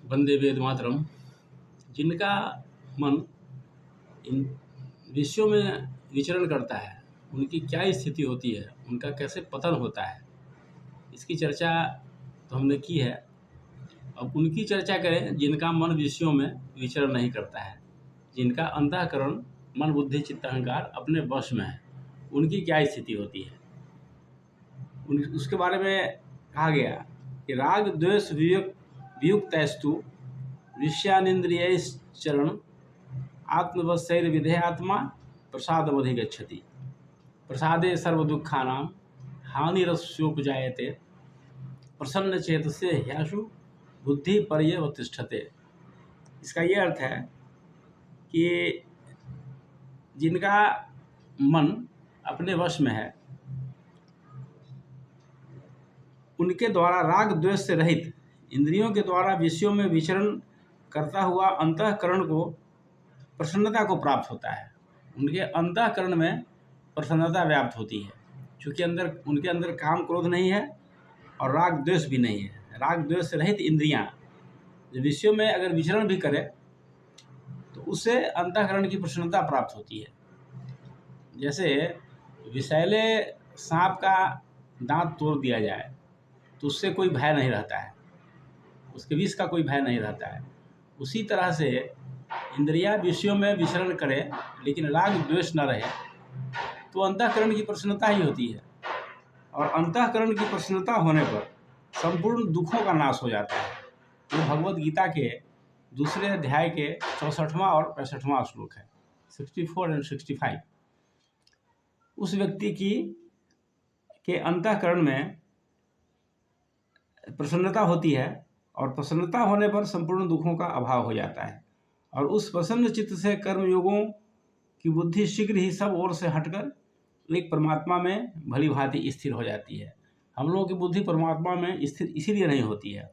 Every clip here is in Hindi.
वंदे वेद मातरम। जिनका मन इन विषयों में विचरण करता है उनकी क्या स्थिति होती है, उनका कैसे पतन होता है, इसकी चर्चा तो हमने की है। अब उनकी चर्चा करें जिनका मन विषयों में विचरण नहीं करता है, जिनका अंतःकरण मन बुद्धि चित्त अहंकार अपने वश में है, उनकी क्या स्थिति होती है। उसके बारे में कहा गया कि राग द्वेष वियुक्तस्तु विषयानिंद्रियैश्चरण आत्मवशैर विधेयात्मा प्रसादमधिगच्छति। प्रसादे सर्वदुःखानां हानिरस्योपजायते प्रसन्नचेतसे ह्याशु बुद्धि पर्यवतिष्ठते। इसका ये अर्थ है कि जिनका मन अपने वश में है, उनके द्वारा राग द्वेष से रहित इंद्रियों के द्वारा विषयों में विचरण करता हुआ अंतःकरण को प्रसन्नता को प्राप्त होता है। उनके अंतःकरण में प्रसन्नता व्याप्त होती है, क्योंकि उनके अंदर काम क्रोध नहीं है और राग द्वेष भी नहीं है। राग द्वेष से रहित इंद्रियां जो विषयों में अगर विचरण भी करे तो उससे अंतःकरण की प्रसन्नता प्राप्त होती है। जैसे विषैले सांप का दांत तोड़ दिया जाए तो उससे कोई भय नहीं रहता है, उसके विष का कोई भय नहीं रहता है। उसी तरह से इंद्रियां विषयों में विचरण करें लेकिन राग द्वेष न रहे तो अंतःकरण की प्रसन्नता ही होती है। और अंतःकरण की प्रसन्नता होने पर संपूर्ण दुखों का नाश हो जाता है। ये भगवद गीता के दूसरे अध्याय के 64वां और 65वां श्लोक है, 64 और 65। उस व्यक्ति के अंतःकरण में प्रसन्नता होती है और प्रसन्नता होने पर संपूर्ण दुखों का अभाव हो जाता है। और उस प्रसन्न चित्त से कर्मयोगों की बुद्धि शीघ्र ही सब ओर से हटकर एक परमात्मा में भली भांति स्थिर हो जाती है। हम लोगों की बुद्धि परमात्मा में स्थिर इसीलिए नहीं होती है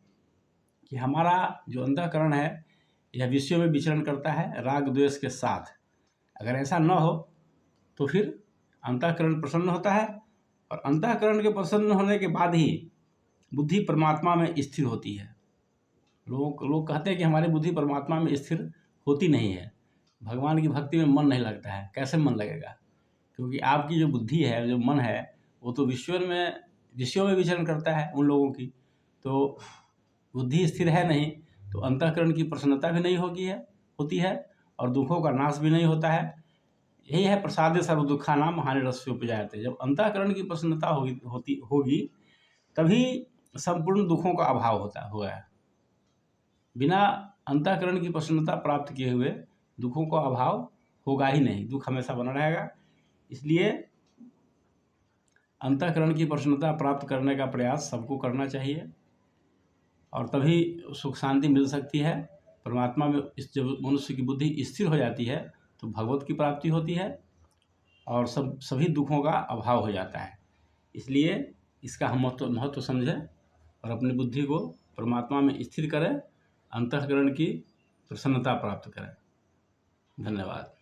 कि हमारा जो अंतःकरण है यह विषयों में विचरण करता है राग द्वेष के साथ। अगर ऐसा न हो तो फिर अंतःकरण प्रसन्न होता है और अंतःकरण के प्रसन्न होने के बाद ही बुद्धि परमात्मा में स्थिर होती है। लोग कहते हैं कि हमारी बुद्धि परमात्मा में स्थिर होती नहीं है, भगवान की भक्ति में मन नहीं लगता है। कैसे मन लगेगा? क्योंकि आपकी जो बुद्धि है, जो मन है, वो तो विषयों में विचरण करता है। उन लोगों की तो बुद्धि स्थिर है नहीं, तो अंतःकरण की प्रसन्नता भी नहीं होती है और दुखों का नाश भी नहीं होता है। यही है प्रसादे सर्व दुःखानां हानिरस्योपजायते। जब अंतःकरण की प्रसन्नता होगी तभी संपूर्ण दुखों का अभाव होगा। बिना अंतःकरण की प्रसन्नता प्राप्त किए हुए दुखों का अभाव होगा ही नहीं, दुख हमेशा बना रहेगा। इसलिए अंतःकरण की प्रसन्नता प्राप्त करने का प्रयास सबको करना चाहिए और तभी सुख शांति मिल सकती है। परमात्मा में जब मनुष्य की बुद्धि स्थिर हो जाती है तो भगवत की प्राप्ति होती है और सभी दुखों का अभाव हो जाता है। इसलिए इसका हम महत्व समझें और अपनी बुद्धि को परमात्मा में स्थिर करें, अंतःकरण की प्रसन्नता प्राप्त करें। धन्यवाद।